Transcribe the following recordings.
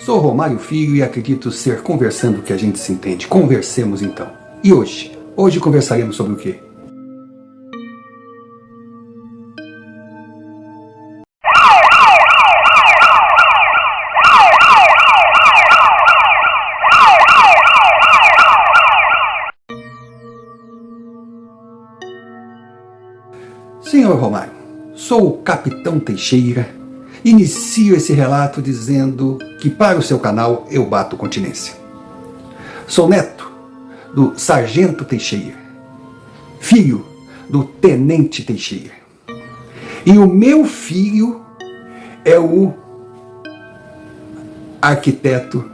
Sou Romário Filho e acredito ser conversando que a gente se entende. Conversemos então. E hoje? Hoje conversaremos sobre o quê? Senhor Romário, sou o Capitão Teixeira. Inicio esse relato dizendo que para o seu canal eu bato continência. Sou neto do Sargento Teixeira, filho do Tenente Teixeira. E o meu filho é o arquiteto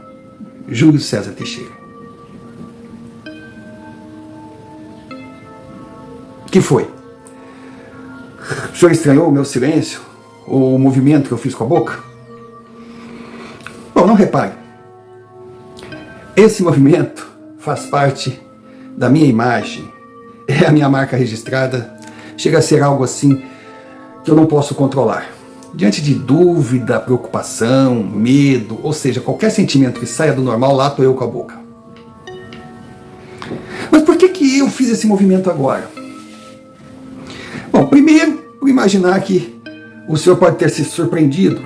Júlio César Teixeira. Que foi? O senhor estranhou o meu silêncio? O movimento que eu fiz com a boca? Bom, não repare. Esse movimento faz parte da minha imagem. É a minha marca registrada. Chega a ser algo assim que eu não posso controlar. Diante de dúvida, preocupação, medo, ou seja, qualquer sentimento que saia do normal, lá estou eu com a boca. Mas por que eu fiz esse movimento agora? Bom, primeiro, por imaginar que o senhor pode ter se surpreendido,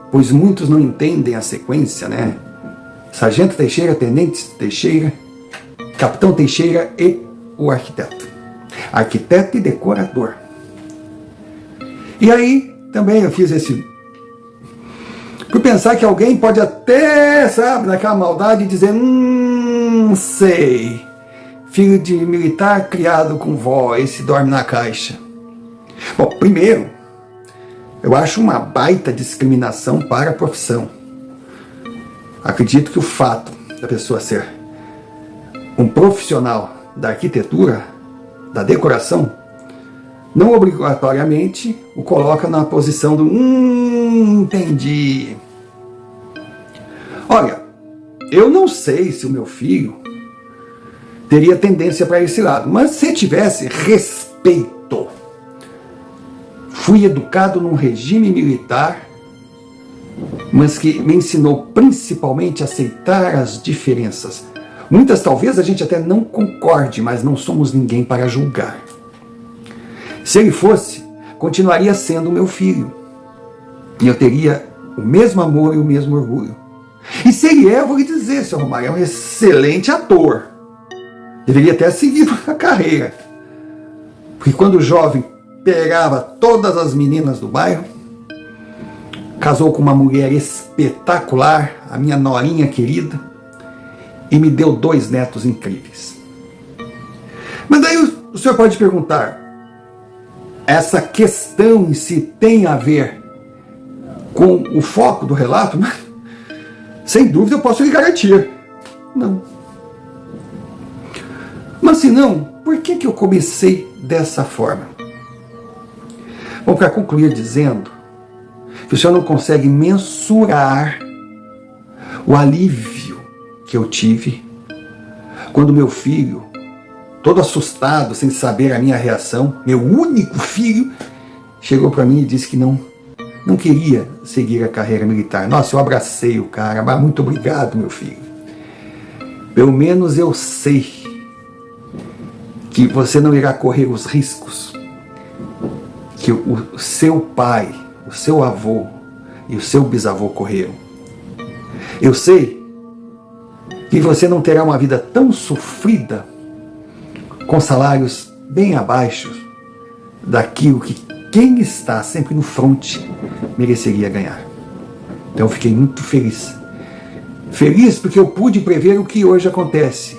pois muitos não entendem a sequência, né? Sargento Teixeira, Tenente Teixeira, Capitão Teixeira e o arquiteto. Arquiteto e decorador. E aí, também eu fiz esse... por pensar que alguém pode até, sabe, naquela maldade, dizer, sei, filho de militar criado com vó, esse dorme na caixa. Bom, primeiro, eu acho uma baita discriminação para a profissão. Acredito que o fato da pessoa ser um profissional da arquitetura, da decoração, não obrigatoriamente o coloca na posição do entendi. Olha, eu não sei se o meu filho teria tendência para esse lado, mas se tivesse, respeito. Fui educado num regime militar, mas que me ensinou principalmente a aceitar as diferenças. Muitas talvez a gente até não concorde, mas não somos ninguém para julgar. Se ele fosse, continuaria sendo meu filho. E eu teria o mesmo amor e o mesmo orgulho. E se ele é, eu vou lhe dizer, seu Romário, é um excelente ator. Deveria até seguir a carreira. Porque quando jovem, pegava todas as meninas do bairro, casou com uma mulher espetacular, a minha norinha querida, e me deu 2 netos incríveis. Mas daí o senhor pode perguntar, essa questão em si tem a ver com o foco do relato? Sem dúvida eu posso lhe garantir. Não. Mas se não, por que eu comecei dessa forma? Bom, para concluir dizendo que o senhor não consegue mensurar o alívio que eu tive quando meu filho, todo assustado, sem saber a minha reação, meu único filho, chegou para mim e disse que não queria seguir a carreira militar. Nossa, eu abracei o cara, mas muito obrigado, meu filho. Pelo menos eu sei que você não irá correr os riscos que o seu pai, o seu avô e o seu bisavô correram. Eu sei que você não terá uma vida tão sofrida, com salários bem abaixo daquilo que quem está sempre no fronte mereceria ganhar. Então eu fiquei muito feliz. Feliz porque eu pude prever o que hoje acontece.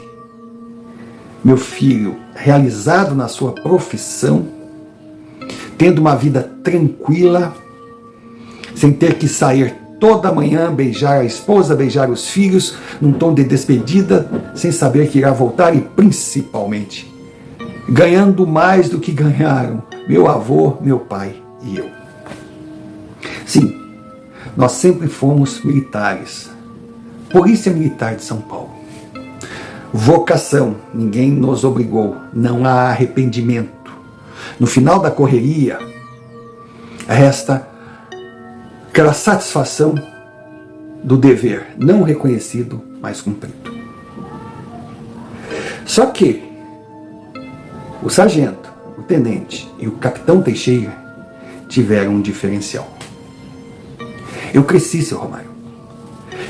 Meu filho, realizado na sua profissão, tendo uma vida tranquila, sem ter que sair toda manhã, beijar a esposa, beijar os filhos, num tom de despedida, sem saber que irá voltar e, principalmente, ganhando mais do que ganharam meu avô, meu pai e eu. Sim, nós sempre fomos militares. Polícia Militar de São Paulo. Vocação, ninguém nos obrigou, não há arrependimento. No final da correria, resta aquela satisfação do dever não reconhecido, mas cumprido. Só que o sargento, o tenente e o capitão Teixeira tiveram um diferencial. Eu cresci, seu Romário.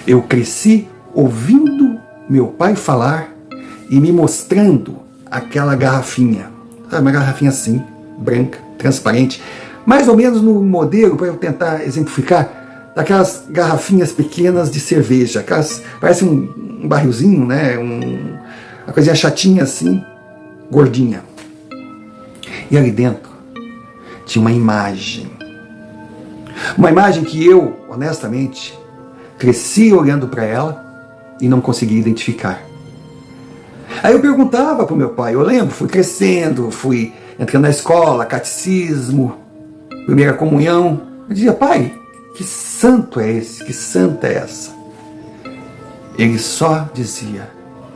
Eu cresci ouvindo meu pai falar e me mostrando aquela garrafinha. Sabe, uma garrafinha assim, branca, transparente, mais ou menos no modelo, para eu tentar exemplificar, daquelas garrafinhas pequenas de cerveja. Aquelas, parece um barrilzinho, né? Uma coisinha chatinha assim, gordinha. E ali dentro tinha uma imagem. Uma imagem que eu, honestamente, cresci olhando para ela e não conseguia identificar. Aí eu perguntava para o meu pai, eu lembro, fui crescendo, fui entrando na escola, catecismo, primeira comunhão. Eu dizia, pai, que santo é esse? Que santa é essa? Ele só dizia,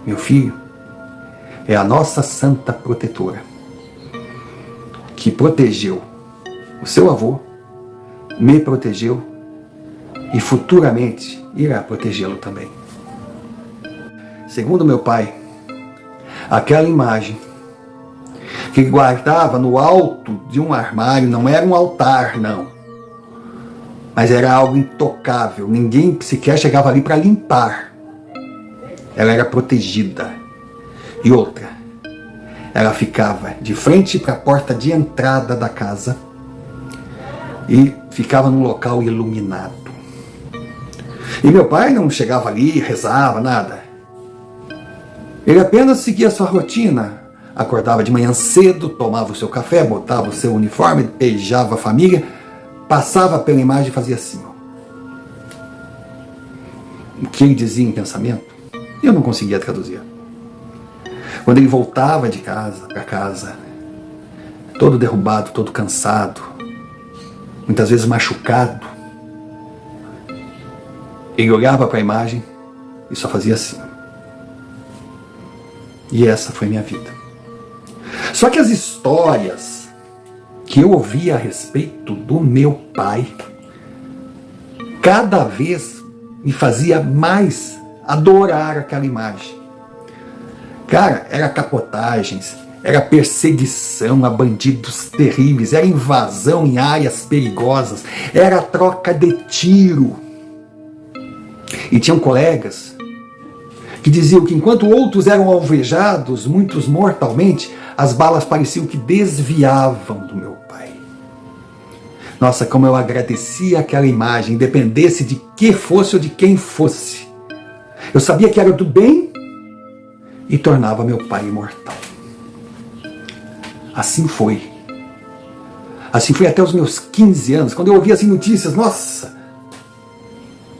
meu filho, é a nossa santa protetora, que protegeu o seu avô, me protegeu e futuramente irá protegê-lo também. Segundo meu pai, aquela imagem que ele guardava no alto de um armário não era um altar, não, mas era algo intocável, ninguém sequer chegava ali para limpar. Ela era protegida. E outra, ela ficava de frente para a porta de entrada da casa e ficava num local iluminado. E meu pai não chegava ali, rezava, nada. Ele apenas seguia a sua rotina. Acordava de manhã cedo, tomava o seu café, botava o seu uniforme, beijava a família, passava pela imagem e fazia assim. O que ele dizia em pensamento, eu não conseguia traduzir. Quando ele voltava de casa para casa, todo derrubado, todo cansado, muitas vezes machucado, ele olhava para a imagem e só fazia assim. E essa foi minha vida. Só que as histórias que eu ouvia a respeito do meu pai, cada vez me fazia mais adorar aquela imagem. Cara, era capotagens, era perseguição a bandidos terríveis, era invasão em áreas perigosas, era troca de tiro. E tinham colegas que diziam que enquanto outros eram alvejados, muitos mortalmente, as balas pareciam que desviavam do meu pai. Nossa, como eu agradecia aquela imagem, independesse de que fosse ou de quem fosse. Eu sabia que era do bem e tornava meu pai imortal. Assim foi. Assim foi até os meus 15 anos, quando eu ouvia assim notícias, nossa,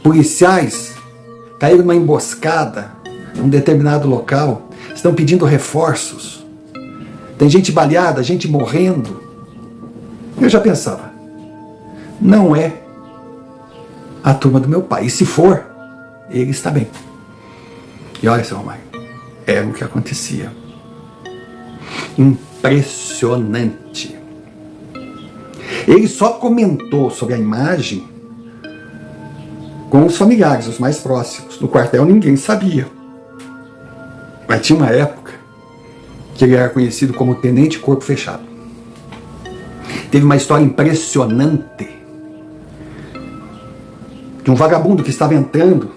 policiais caíram numa emboscada num determinado local, estão pedindo reforços, tem gente baleada, gente morrendo. Eu já pensava, não é a turma do meu pai, e se for, ele está bem. E olha, seu Romário, era o que acontecia. Impressionante. Ele só comentou sobre a imagem com os familiares, os mais próximos. No quartel ninguém sabia. Mas tinha uma época que ele era conhecido como Tenente Corpo Fechado. Teve uma história impressionante de um vagabundo que estava entrando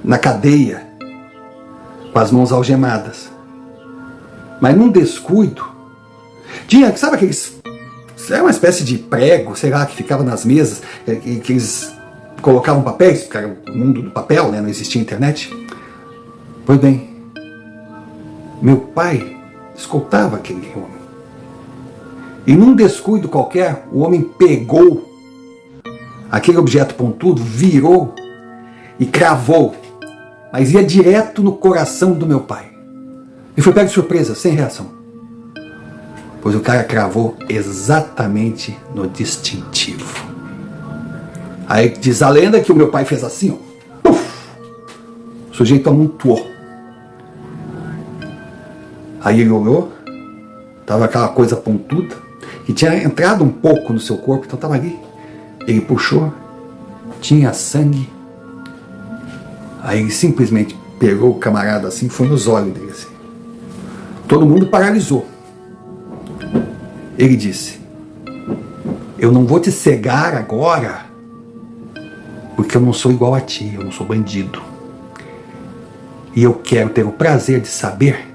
na cadeia com as mãos algemadas. Mas num descuido, tinha, sabe aqueles... Era uma espécie de prego, sei lá, que ficava nas mesas, que eles colocavam papéis, porque era o mundo do papel, né? Não existia internet. Pois bem, meu pai escoltava aquele homem. E num descuido qualquer, o homem pegou aquele objeto pontudo, virou e cravou, mas ia direto no coração do meu pai. E foi pego de surpresa, sem reação. Pois o cara cravou exatamente no distintivo. Aí diz a lenda que o meu pai fez assim, ó. Puf! O sujeito amontoou. Aí ele olhou, estava aquela coisa pontuda, que tinha entrado um pouco no seu corpo, então estava ali. Ele puxou tinha sangue. Aí ele simplesmente pegou o camarada assim, foi nos olhos dele assim. Todo mundo paralisou. Ele disse: eu não vou te cegar agora, porque eu não sou igual a ti, eu não sou bandido. E eu quero ter o prazer de saber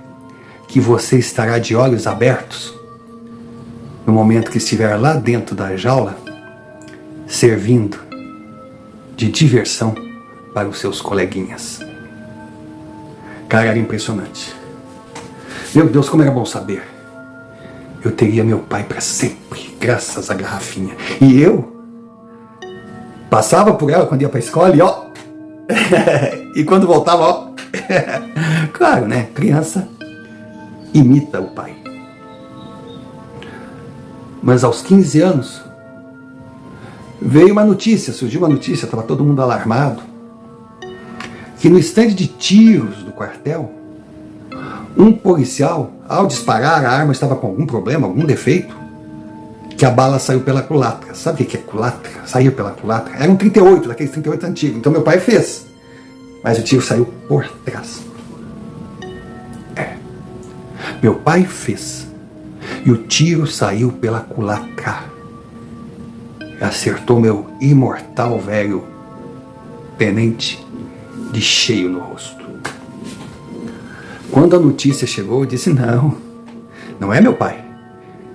que você estará de olhos abertos no momento que estiver lá dentro da jaula, servindo de diversão para os seus coleguinhas. Cara, era impressionante. Meu Deus, como era bom saber. Eu teria meu pai para sempre, graças à garrafinha. E eu passava por ela quando ia para a escola e ó. E quando voltava, ó. Claro, né? Criança imita o pai. Mas aos 15 anos, veio uma notícia, surgiu uma notícia, estava todo mundo alarmado, que no estande de tiros do quartel, um policial, ao disparar a arma, estava com algum problema, algum defeito, que a bala saiu pela culatra. Sabe o que é culatra? Saiu pela culatra. Era um 38, daqueles 38 antigos. Então meu pai fez, mas o tiro saiu por trás. Meu pai fez, e o tiro saiu pela culatra. Acertou meu imortal velho tenente de cheio no rosto. Quando a notícia chegou, eu disse: não é meu pai.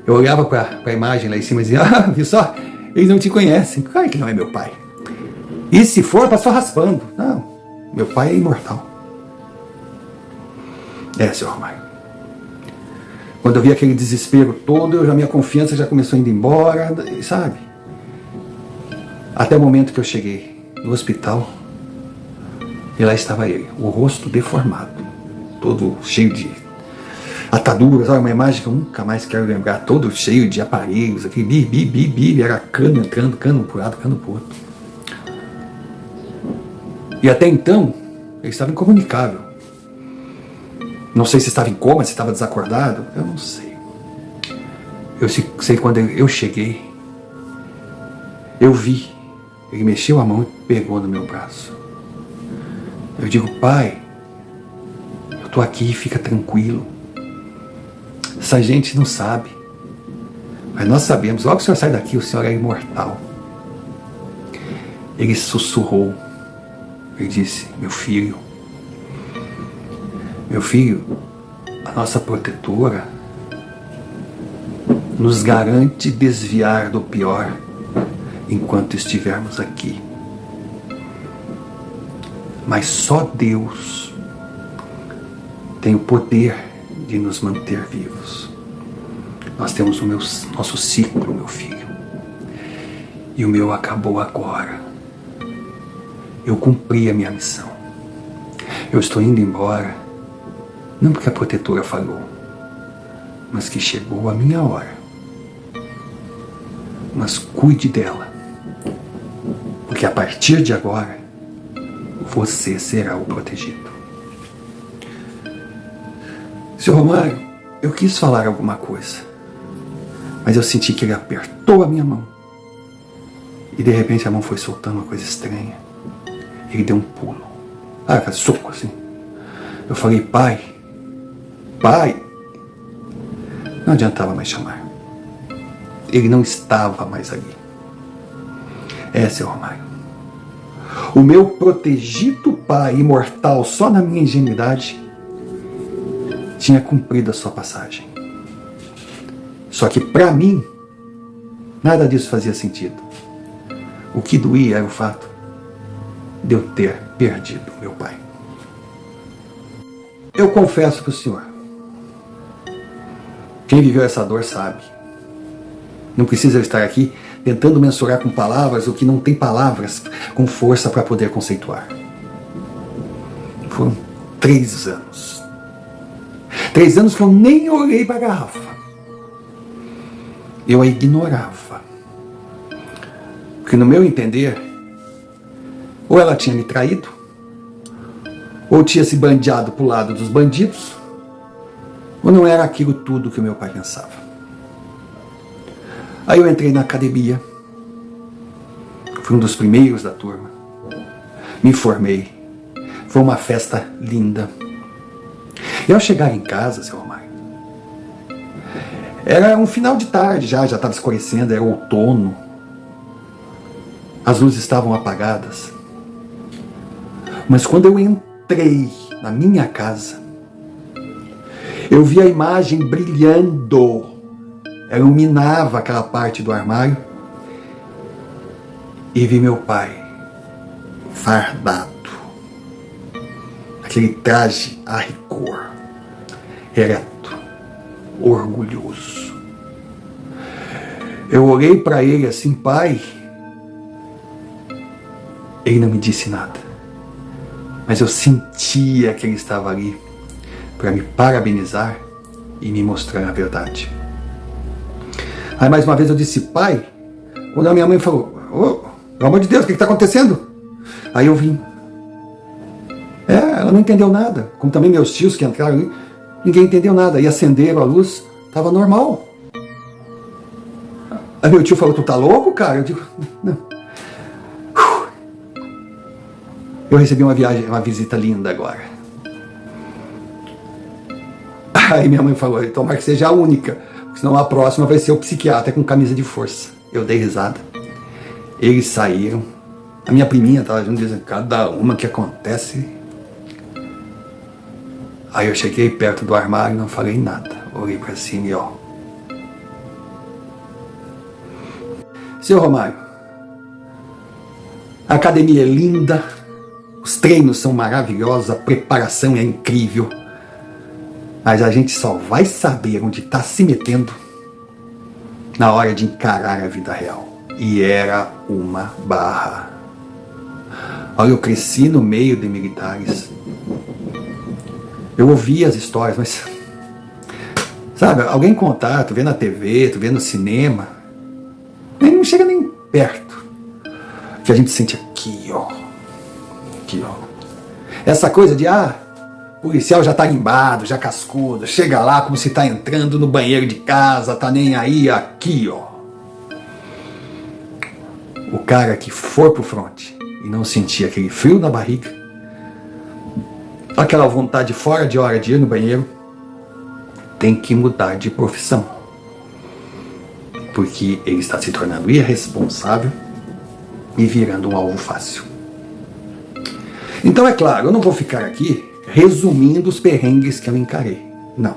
Eu olhava para a imagem lá em cima e dizia: viu só? Eles não te conhecem. Claro que não é meu pai. E se for, passou raspando. Não, meu pai é imortal. Seu Romário. Quando eu vi aquele desespero todo, minha confiança já começou indo embora, sabe? Até o momento que eu cheguei no hospital, e lá estava ele, o rosto deformado, todo cheio de ataduras, olha, uma imagem que eu nunca mais quero lembrar, todo cheio de aparelhos, aquele bi, era cano entrando, cano por um lado, cano por outro. E até então, ele estava incomunicável. Não sei se estava em coma, se estava desacordado, eu não sei. Eu sei quando eu cheguei, eu vi, ele mexeu a mão e pegou no meu braço. Eu digo: pai, eu estou aqui, fica tranquilo. Essa gente não sabe, mas nós sabemos. Logo que o senhor sai daqui, o senhor é imortal. Ele sussurrou, ele disse: meu filho, a nossa protetora nos garante desviar do pior enquanto estivermos aqui. Mas só Deus tem o poder de nos manter vivos. Nós temos o nosso ciclo, meu filho. E o meu acabou agora. Eu cumpri a minha missão. Eu estou indo embora, não porque a protetora falou, mas que chegou a minha hora. Mas cuide dela, porque a partir de agora, você será o protegido. Seu Romário, eu quis falar alguma coisa, mas eu senti que ele apertou a minha mão. E de repente a mão foi soltando uma coisa estranha. Ele deu um pulo. Soco assim. Eu falei: pai. Não adiantava mais chamar. Ele não estava mais ali. Seu Romário. O meu protegido pai imortal, só na minha ingenuidade, tinha cumprido a sua passagem. Só que para mim, nada disso fazia sentido. O que doía era o fato de eu ter perdido meu pai. Eu confesso para o senhor, quem viveu essa dor sabe. Não precisa eu estar aqui tentando mensurar com palavras o que não tem palavras com força para poder conceituar. Foram 3 anos. 3 anos que eu nem olhei para a garrafa. Eu a ignorava. Porque no meu entender, ou ela tinha me traído, ou tinha se bandeado para o lado dos bandidos, ou não era aquilo tudo que o meu pai pensava. Aí eu entrei na academia, Fui um dos primeiros da turma. Me formei. Foi uma festa linda. E ao chegar em casa, seu Romário, era um final de tarde já estava escurecendo, era outono. As luzes estavam apagadas. Mas quando eu entrei na minha casa, eu vi a imagem brilhando. Ela iluminava aquela parte do armário. E vi meu pai, fardado. Aquele traje a rigor, ereto, orgulhoso. Eu olhei para ele assim, pai. Ele não me disse nada. Mas eu sentia que ele estava ali para me parabenizar e me mostrar a verdade. Aí mais uma vez eu disse, pai, quando a minha mãe falou, oh, pelo amor de Deus, o que está acontecendo? Aí eu vim. Ela não entendeu nada. Como também meus tios que entraram ali, ninguém entendeu nada. E acenderam a luz, estava normal. Aí meu tio falou, tu tá louco, cara? Eu digo, não. Eu recebi uma visita linda agora. Aí minha mãe falou, tomara que seja a única, senão a próxima vai ser o psiquiatra com camisa de força. Eu dei risada. Eles saíram. A minha priminha estava junto, dizendo, cada uma que acontece. Aí eu cheguei perto do armário e não falei nada. Olhei para cima e ó. Seu Romário, a academia é linda, os treinos são maravilhosos, a preparação é incrível. Mas a gente só vai saber onde está se metendo na hora de encarar a vida real. E era uma barra. Olha, eu cresci no meio de militares. Eu ouvia as histórias, mas... Sabe, alguém contar, tu vê na TV, tu vê no cinema, não chega nem perto. Que a gente sente aqui, ó. Aqui, ó. Essa coisa de, policial já tarimbado, já cascudo, chega lá como se tá entrando no banheiro de casa, tá nem aí, aqui, ó. O cara que for pro fronte e não sentir aquele frio na barriga, aquela vontade fora de hora de ir no banheiro, tem que mudar de profissão. Porque ele está se tornando irresponsável e virando um alvo fácil. Então, é claro, eu não vou ficar aqui resumindo os perrengues que eu encarei. Não.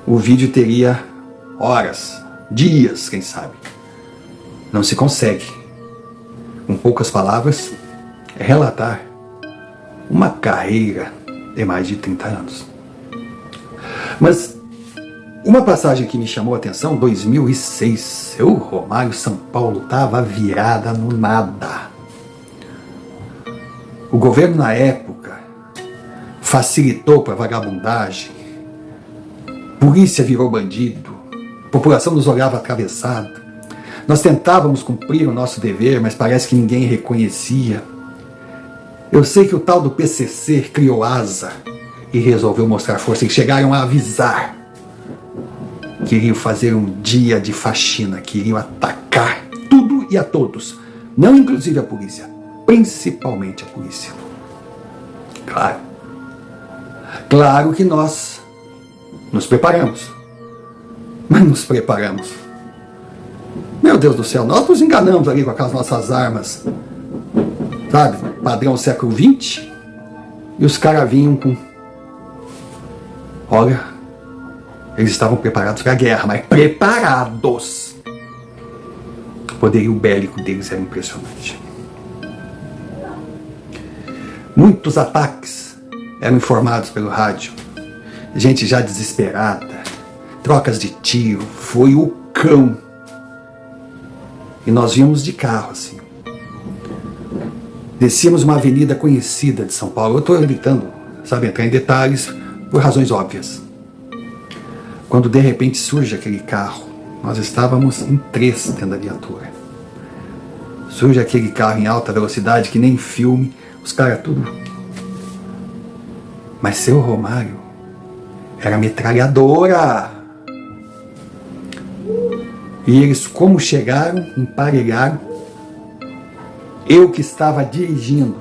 O vídeo teria horas, dias, quem sabe. Não se consegue, com poucas palavras, relatar uma carreira de mais de 30 anos. Mas uma passagem que me chamou a atenção, 2006, seu Romário, São Paulo estava virada no nada. O governo na época facilitou para a vagabundagem, polícia virou bandido, a população nos olhava atravessado. Nós tentávamos cumprir o nosso dever, mas parece que ninguém reconhecia. Eu sei que o tal do PCC criou asa e resolveu mostrar força, e chegaram a avisar. Queriam fazer um dia de faxina, queriam atacar tudo e a todos, não inclusive a polícia, principalmente a polícia. Claro. Claro que nós nos preparamos, mas nos preparamos. Meu Deus do céu, nós nos enganamos ali com aquelas nossas armas, sabe, padrão século XX, e os caras vinham com... Olha, eles estavam preparados para a guerra, mas preparados. O poderio bélico deles era impressionante. Muitos ataques eram informados pelo rádio, gente já desesperada, trocas de tiro, foi o cão. E nós víamos de carro, assim. Descíamos uma avenida conhecida de São Paulo. Eu estou evitando, sabe, entrar em detalhes por razões óbvias. Quando de repente surge aquele carro, nós estávamos em 3 dentro da viatura. Surge aquele carro em alta velocidade, que nem filme, os caras tudo. Mas seu Romário era metralhadora. E eles, como chegaram, emparelharam Eu que estava dirigindo,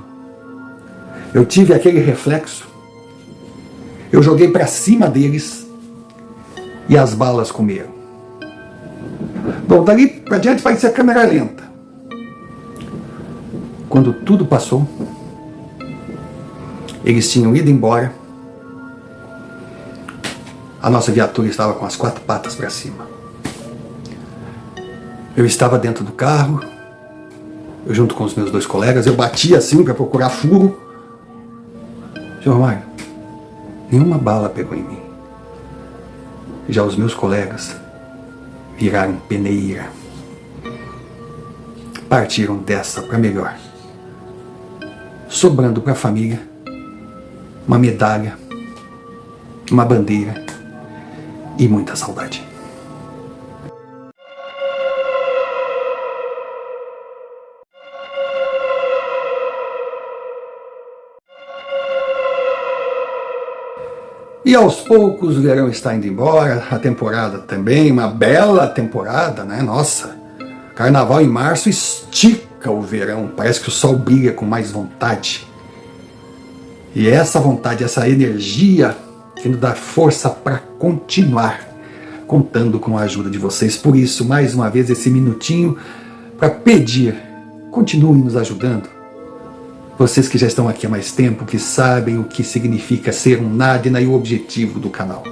eu tive aquele reflexo, eu joguei para cima deles e as balas comeram. Bom, dali para diante vai ser a câmera lenta. Quando tudo passou, eles tinham ido embora, a nossa viatura estava com as 4 patas para cima. Eu estava dentro do carro, eu junto com os meus 2 colegas, eu bati assim para procurar furo. Senhor Romário, nenhuma bala pegou em mim. Já os meus colegas viraram peneira. Partiram dessa para melhor, sobrando para a família uma medalha, uma bandeira e muita saudade. E aos poucos o verão está indo embora, a temporada também, uma bela temporada, né? Nossa, carnaval em março estica o verão, parece que o sol brilha com mais vontade. E essa vontade, essa energia que nos dá força para continuar, contando com a ajuda de vocês. Por isso, mais uma vez, esse minutinho para pedir, continuem nos ajudando. Vocês que já estão aqui há mais tempo, que sabem o que significa ser um Nádina e o objetivo do canal.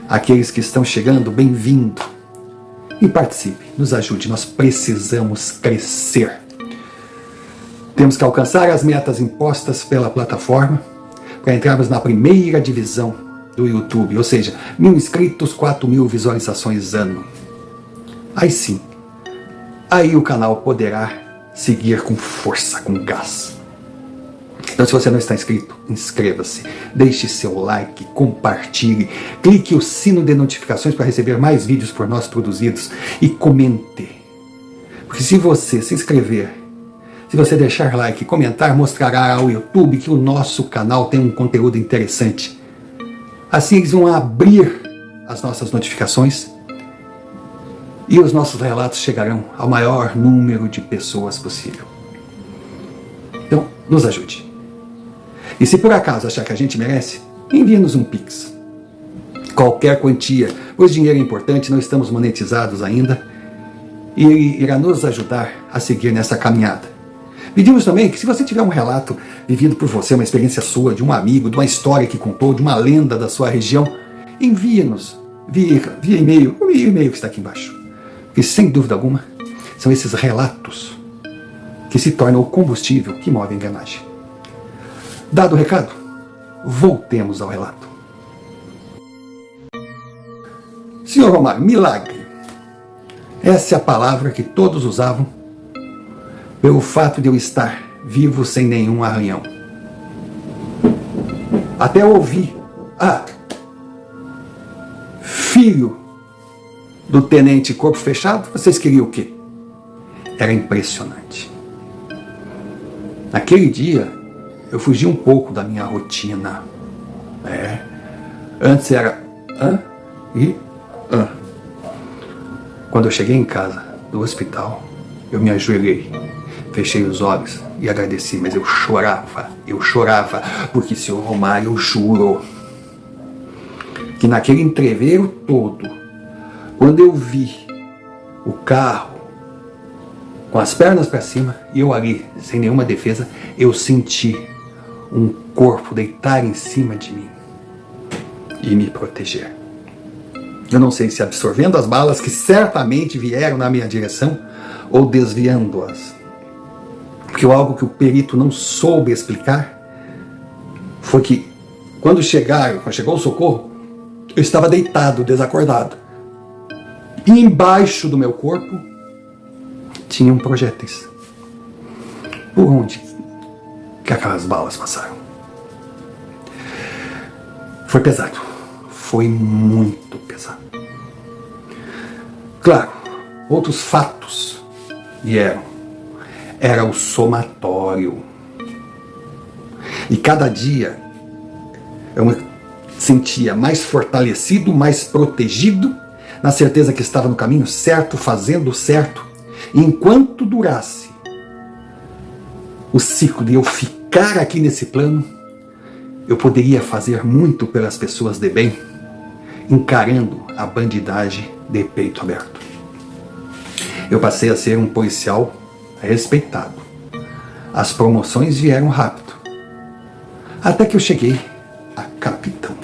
Aqueles que estão chegando, bem-vindo. E participe, nos ajude, nós precisamos crescer. Temos que alcançar as metas impostas pela plataforma para entrarmos na primeira divisão do YouTube, ou seja, 1.000 inscritos, 4.000 visualizações ano. Aí sim, aí o canal poderá seguir com força, com gás. Então, se você não está inscrito, inscreva-se, deixe seu like, compartilhe, clique o sino de notificações para receber mais vídeos por nós produzidos e comente. Porque se você se inscrever, se você deixar like e comentar, mostrará ao YouTube que o nosso canal tem um conteúdo interessante. Assim eles vão abrir as nossas notificações e os nossos relatos chegarão ao maior número de pessoas possível. Então, nos ajude. E se por acaso achar que a gente merece, envie-nos um Pix. Qualquer quantia, pois dinheiro é importante, não estamos monetizados ainda, e ele irá nos ajudar a seguir nessa caminhada. Pedimos também que se você tiver um relato vivido por você, uma experiência sua, de um amigo, de uma história que contou, de uma lenda da sua região, envie-nos via e-mail, o e-mail que está aqui embaixo. E sem dúvida alguma, são esses relatos que se tornam o combustível que move a engrenagem. Dado o recado, voltemos ao relato. Senhor Romário, milagre. Essa é a palavra que todos usavam pelo fato de eu estar vivo sem nenhum arranhão. Até ouvi, filho do tenente corpo fechado, vocês queriam o quê? Era impressionante. Naquele dia, eu fugi um pouco da minha rotina. Antes era Quando eu cheguei em casa do hospital, eu me ajoelhei, fechei os olhos e agradeci, mas eu chorava, porque o senhor Romário jurou que naquele entreveiro todo, quando eu vi o carro com as pernas para cima e eu ali, sem nenhuma defesa, eu senti um corpo deitar em cima de mim e me proteger. Eu não sei se absorvendo as balas que certamente vieram na minha direção ou desviando-as. Porque algo que o perito não soube explicar foi que quando chegou o socorro, eu estava deitado, desacordado. E embaixo do meu corpo tinham projéteis. Por onde que aquelas balas passaram? Foi pesado. Foi muito pesado. Claro, outros fatos vieram. Era o somatório. E cada dia eu me sentia mais fortalecido, mais protegido, na certeza que estava no caminho certo, fazendo o certo. E enquanto durasse o ciclo de eu ficar aqui nesse plano, eu poderia fazer muito pelas pessoas de bem, encarando a bandidagem de peito aberto. Eu passei a ser um policial respeitado. As promoções vieram rápido. Até que eu cheguei a capitão.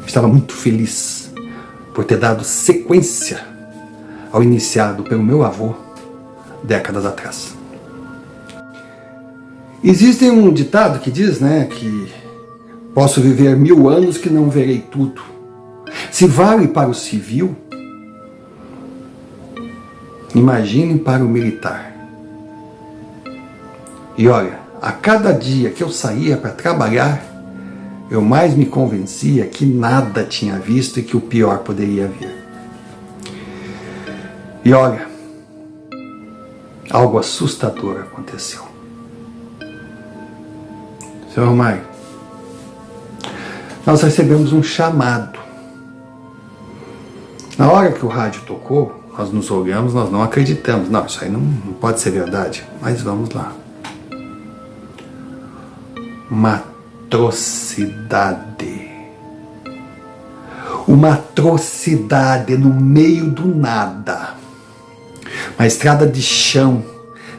Estava muito feliz por ter dado sequência ao iniciado pelo meu avô décadas atrás. Existe um ditado que diz, que posso viver 1000 anos que não verei tudo. Se vale para o civil, imagine para o militar. E olha, a cada dia que eu saía para trabalhar, eu mais me convencia que nada tinha visto e que o pior poderia vir. E olha, algo assustador aconteceu. Senhor Romário, nós recebemos um chamado. Na hora que o rádio tocou, nós nos olhamos, nós não acreditamos. Não, isso aí não pode ser verdade. Mas vamos lá. Uma atrocidade. Uma atrocidade no meio do nada. Uma estrada de chão,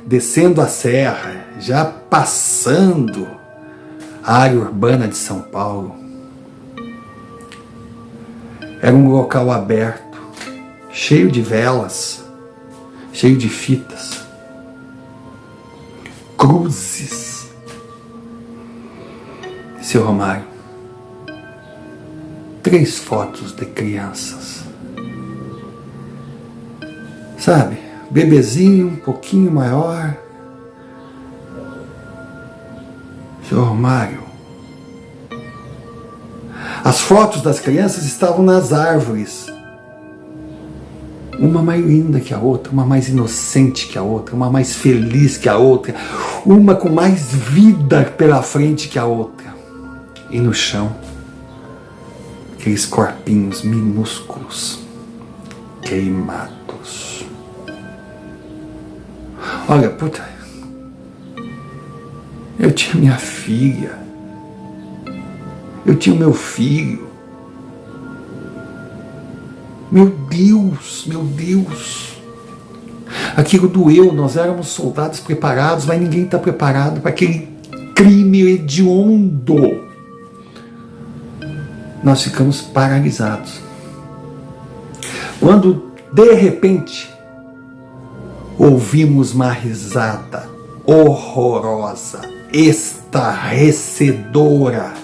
descendo a serra, já passando a área urbana de São Paulo. Era um local aberto, cheio de velas, cheio de fitas, cruzes. Seu Romário, 3 fotos de crianças. Sabe, bebezinho um pouquinho maior. Senhor Romário, as fotos das crianças estavam nas árvores. Uma mais linda que a outra, uma mais inocente que a outra, uma mais feliz que a outra, uma com mais vida pela frente que a outra. E no chão, aqueles corpinhos minúsculos, queimados. Olha, puta, eu tinha minha filha, eu tinha o meu filho. Meu Deus, meu Deus. Aquilo doeu, nós éramos soldados preparados, mas ninguém está preparado para aquele crime hediondo. Nós ficamos paralisados. Quando, de repente, ouvimos uma risada horrorosa, estarrecedora,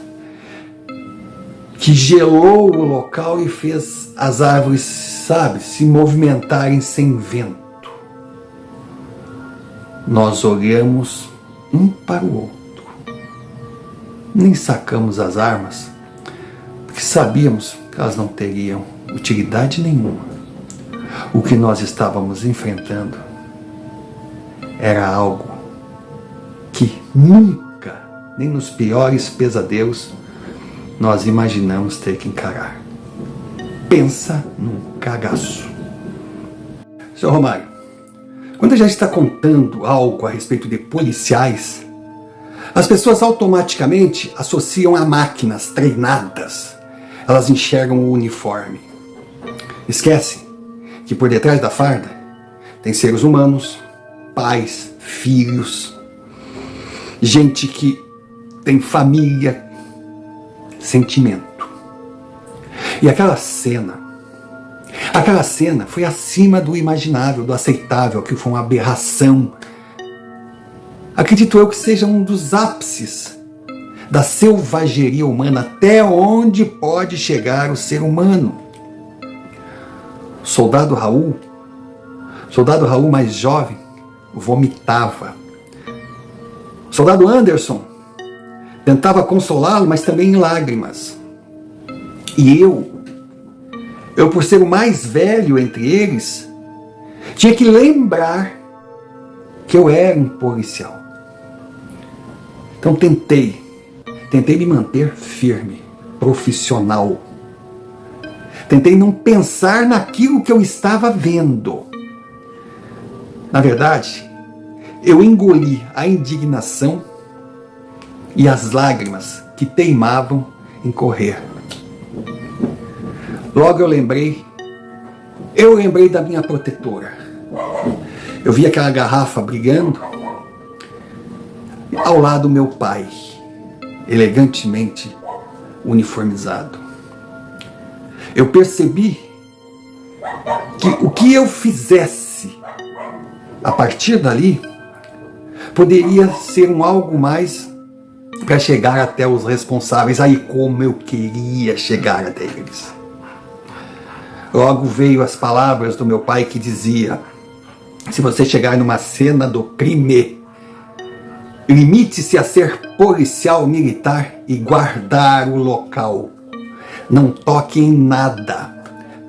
que gelou o local e fez as árvores, se movimentarem sem vento. Nós olhamos um para o outro. Nem sacamos as armas, porque sabíamos que elas não teriam utilidade nenhuma. O que nós estávamos enfrentando era algo que nunca, nem nos piores pesadelos, nós imaginamos ter que encarar. Pensa num cagaço. Senhor Romário, quando a gente está contando algo a respeito de policiais, as pessoas automaticamente associam a máquinas treinadas. Elas enxergam o uniforme. Esquecem que por detrás da farda tem seres humanos, pais, filhos, gente que tem família, sentimento. E aquela cena foi acima do imaginável, do aceitável, que foi uma aberração. Acredito eu que seja um dos ápices da selvageria humana, até onde pode chegar o ser humano. Soldado Raul mais jovem, vomitava. Soldado Anderson tentava consolá-lo, mas também em lágrimas. E eu por ser o mais velho entre eles, tinha que lembrar que eu era um policial. Então tentei me manter firme, profissional. Tentei não pensar naquilo que eu estava vendo. Na verdade, eu engoli a indignação e as lágrimas que teimavam em correr. Logo eu lembrei da minha protetora. Eu vi aquela garrafa brigando ao lado do meu pai, elegantemente uniformizado. Eu percebi que o que eu fizesse a partir dali poderia ser algo mais para chegar até os responsáveis. Aí como eu queria chegar até eles. Logo veio as palavras do meu pai que dizia: se você chegar numa cena do crime, limite-se a ser policial militar e guardar o local. Não toque em nada.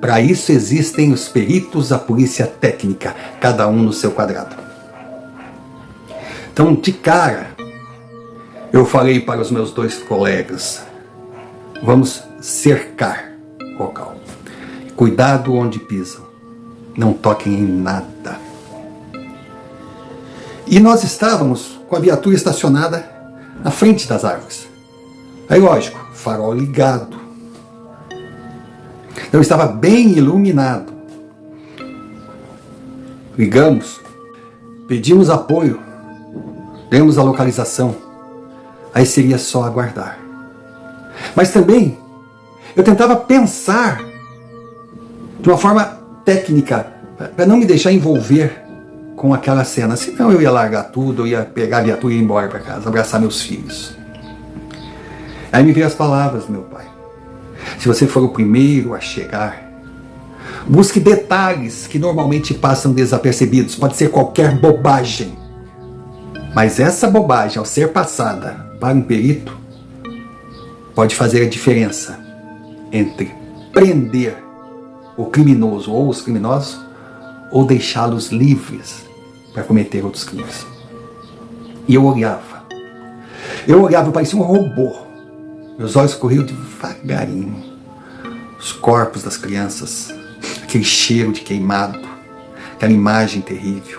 Para isso existem os peritos, a polícia técnica, cada um no seu quadrado. Então, de cara, eu falei para os meus 2 colegas: vamos cercar o local. Cuidado onde pisam. Não toquem em nada. E nós estávamos com a viatura estacionada na frente das árvores. Aí, lógico, farol ligado. Então estava bem iluminado. Ligamos, pedimos apoio, demos a localização. Aí seria só aguardar. Mas também eu tentava pensar de uma forma técnica para não me deixar envolver com aquela cena. Senão eu ia largar tudo, eu ia pegar a viatura e ir embora para casa, abraçar meus filhos. Aí me veio as palavras do meu pai: se você for o primeiro a chegar, busque detalhes que normalmente passam desapercebidos. Pode ser qualquer bobagem, mas essa bobagem, ao ser passada para um perito, pode fazer a diferença entre prender o criminoso ou os criminosos ou deixá-los livres para cometer outros crimes. E eu olhava, eu parecia um robô. Meus olhos corriam devagarinho. Os corpos das crianças, aquele cheiro de queimado, aquela imagem terrível.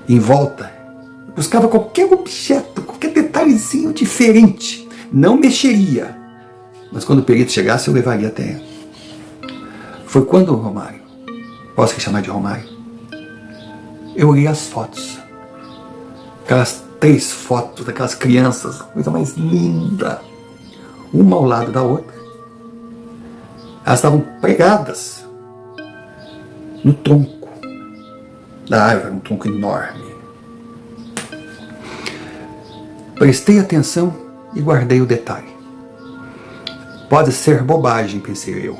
Em volta, eu buscava qualquer objeto, qualquer detalhezinho diferente. Não mexeria, mas quando o perito chegasse, eu levaria até ele. Foi quando o Romário, posso me chamar de Romário, eu olhei as fotos. Aquelas 3 fotos daquelas crianças, coisa mais linda, uma ao lado da outra. Elas estavam pregadas no tronco da árvore, um tronco enorme. Prestei atenção e guardei o detalhe. Pode ser bobagem, pensei eu.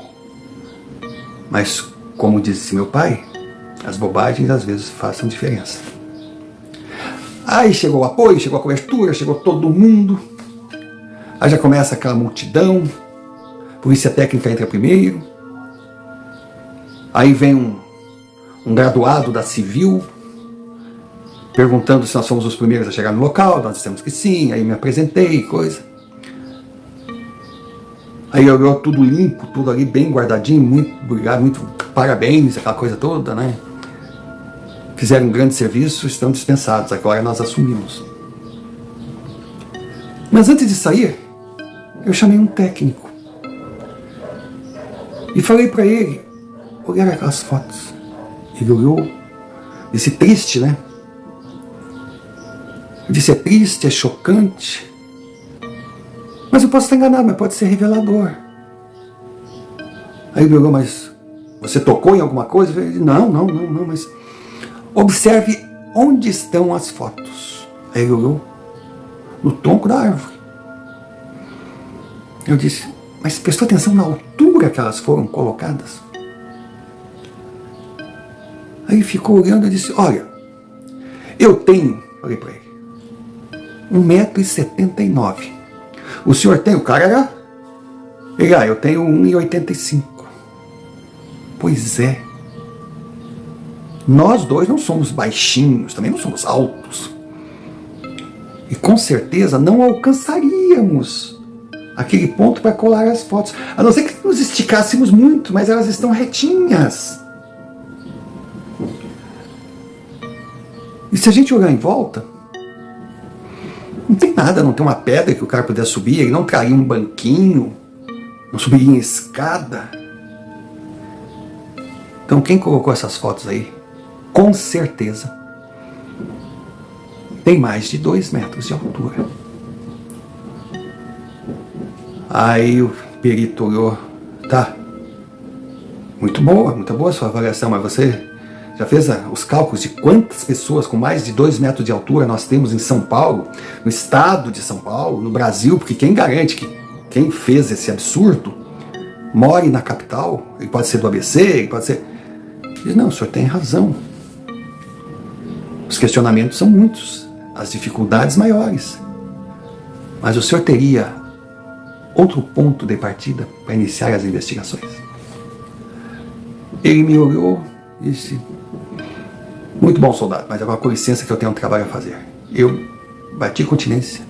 Mas, como disse meu pai, as bobagens às vezes fazem diferença. Aí chegou o apoio, chegou a cobertura, chegou todo mundo. Aí já começa aquela multidão. Polícia técnica entra primeiro. Aí vem um graduado da Civil perguntando se nós somos os primeiros a chegar no local. Nós dissemos que sim. Aí me apresentei, coisa. Aí olhou tudo limpo, tudo ali bem guardadinho. Muito obrigado, muito parabéns, aquela coisa toda, né? Fizeram um grande serviço, estão dispensados. Agora nós assumimos. Mas antes de sair, eu chamei um técnico e falei para ele olhar aquelas fotos. Ele olhou, disse: triste, né? Eu disse: é triste, é chocante, mas eu posso estar enganado, mas pode ser revelador. Aí ele olhou: mas você tocou em alguma coisa? Eu falei: não, mas observe onde estão as fotos. Aí ele olhou: no tronco da árvore. Eu disse: mas prestou atenção na altura que elas foram colocadas? Aí ele ficou olhando e disse: olha, eu tenho, falei para ele, 1,79 m. O senhor tem? O cara era? Ele: eu tenho 1,85 m. Pois é. Nós dois não somos baixinhos, também não somos altos. E com certeza não alcançaríamos aquele ponto para colar as fotos. A não ser que nos esticássemos muito, mas elas estão retinhas. E se a gente olhar em volta, não tem nada, não tem uma pedra que o cara pudesse subir, ele não traria um banquinho, não subiria em escada. Então quem colocou essas fotos aí, com certeza, tem mais de 2 metros de altura. Aí o perito olhou, tá, muito boa a sua avaliação, mas você já fez os cálculos de quantas pessoas com mais de 2 metros de altura nós temos em São Paulo, no estado de São Paulo, no Brasil? Porque quem garante que quem fez esse absurdo more na capital? Ele pode ser do ABC, ele pode ser... Diz, não, o senhor tem razão. Os questionamentos são muitos, as dificuldades maiores. Mas o senhor teria outro ponto de partida para iniciar as investigações? Ele me olhou e disse, muito bom, soldado, mas agora com licença que eu tenho um trabalho a fazer. Eu bati continência,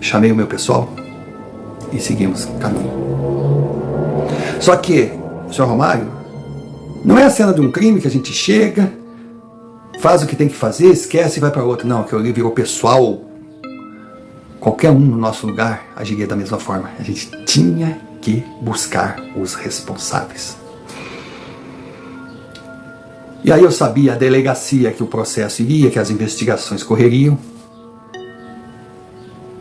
chamei o meu pessoal e seguimos caminho. Só que, senhor Romário, não é a cena de um crime que a gente chega, faz o que tem que fazer, esquece e vai para outro. Não, aquilo ali virou pessoal. Qualquer um no nosso lugar agiria da mesma forma. A gente tinha que buscar os responsáveis. E aí eu sabia a delegacia que o processo iria, que as investigações correriam.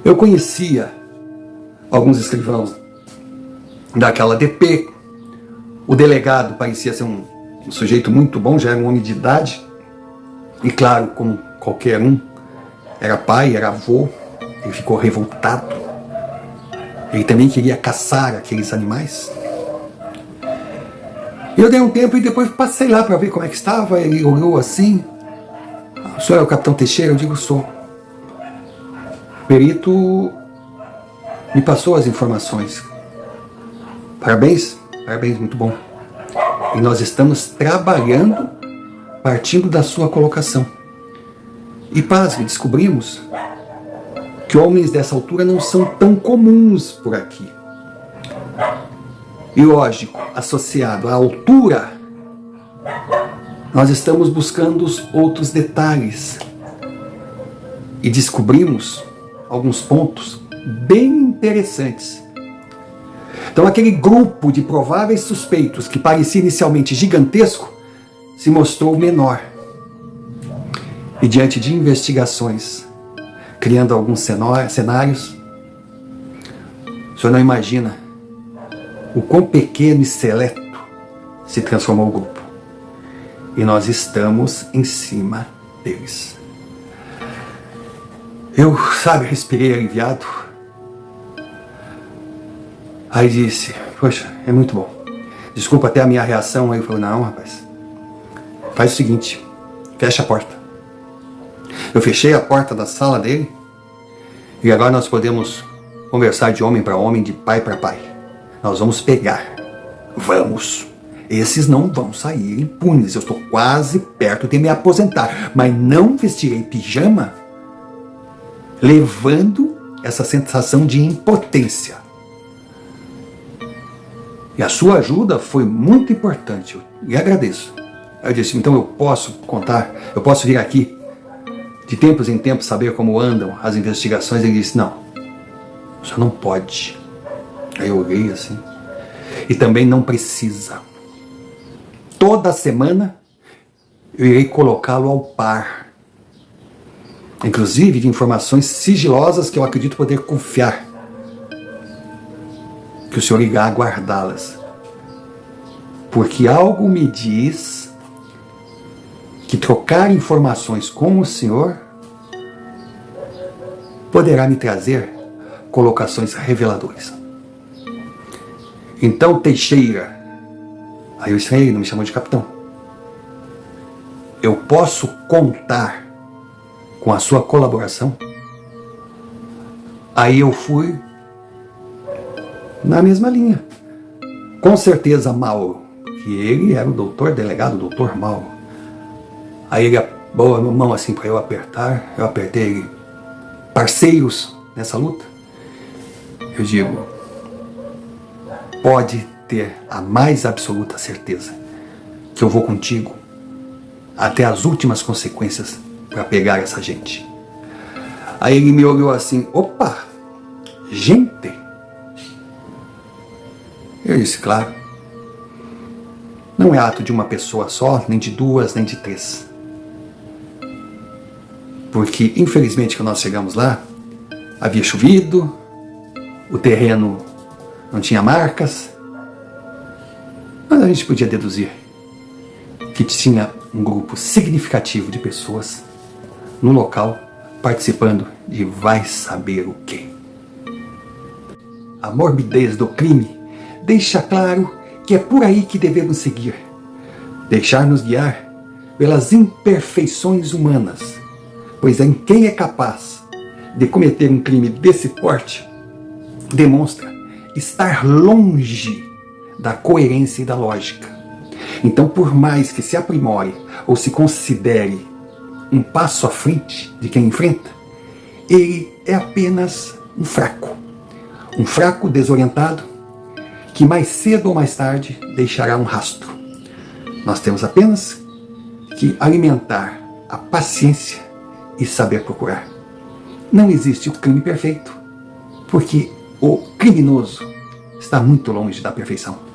Eu conhecia alguns escrivãos daquela DP. O delegado parecia ser um sujeito muito bom, já era um homem de idade. E claro, como qualquer um, era pai, era avô. Ele ficou revoltado. Ele também queria caçar aqueles animais. Eu dei um tempo e depois passei lá para ver como é que estava. Ele olhou assim. O senhor é o capitão Teixeira? Eu digo, sou. O perito me passou as informações. Parabéns, muito bom. E nós estamos trabalhando partindo da sua colocação. E pasme, descobrimos que homens dessa altura não são tão comuns por aqui. E lógico, associado à altura, nós estamos buscando os outros detalhes e descobrimos alguns pontos bem interessantes. Então aquele grupo de prováveis suspeitos que parecia inicialmente gigantesco se mostrou menor. E diante de investigações, criando alguns cenários, o senhor não imagina o quão pequeno e seleto se transformou o grupo. E nós estamos em cima deles. Eu, respirei aliviado. Aí disse, poxa, é muito bom. Desculpa até a minha reação. Aí eu falei, não, rapaz, faz o seguinte, fecha a porta. Eu fechei a porta da sala dele e agora nós podemos conversar de homem para homem, de pai para pai. Nós vamos pegar. Vamos. Esses não vão sair impunes. Eu estou quase perto de me aposentar. Mas não vestirei pijama levando essa sensação de impotência. E a sua ajuda foi muito importante. Eu lhe agradeço. Eu disse, então eu posso contar, eu posso vir aqui de tempos em tempos saber como andam as investigações. Ele disse, não, o senhor não pode. Aí eu olhei assim. E também não precisa. Toda semana eu irei colocá-lo ao par. Inclusive de informações sigilosas que eu acredito poder confiar. Que o senhor irá guardá-las. Porque algo me diz que trocar informações com o senhor poderá me trazer colocações reveladoras. Então, Teixeira, aí eu estranhei, não me chamou de capitão. Eu posso contar com a sua colaboração? Aí eu fui na mesma linha. Com certeza, Mauro, que ele era o doutor delegado, doutor Mauro. Aí ele boa a mão assim para eu apertar, eu apertei ele. Parceiros nessa luta? Eu digo, pode ter a mais absoluta certeza que eu vou contigo até as últimas consequências para pegar essa gente. Aí ele me olhou assim, opa, gente? Eu disse, claro. Não é ato de uma pessoa só, nem de duas, nem de três. Porque, infelizmente, quando nós chegamos lá, havia chovido, o terreno não tinha marcas, mas a gente podia deduzir que tinha um grupo significativo de pessoas no local participando de vai saber o quê. A morbidez do crime deixa claro que é por aí que devemos seguir, deixar-nos guiar pelas imperfeições humanas, pois em quem é capaz de cometer um crime desse porte demonstra estar longe da coerência e da lógica. Então, por mais que se aprimore ou se considere um passo à frente de quem enfrenta, ele é apenas um fraco desorientado, que mais cedo ou mais tarde deixará um rastro. Nós temos apenas que alimentar a paciência e saber procurar. Não existe o crime perfeito, porque o criminoso está muito longe da perfeição.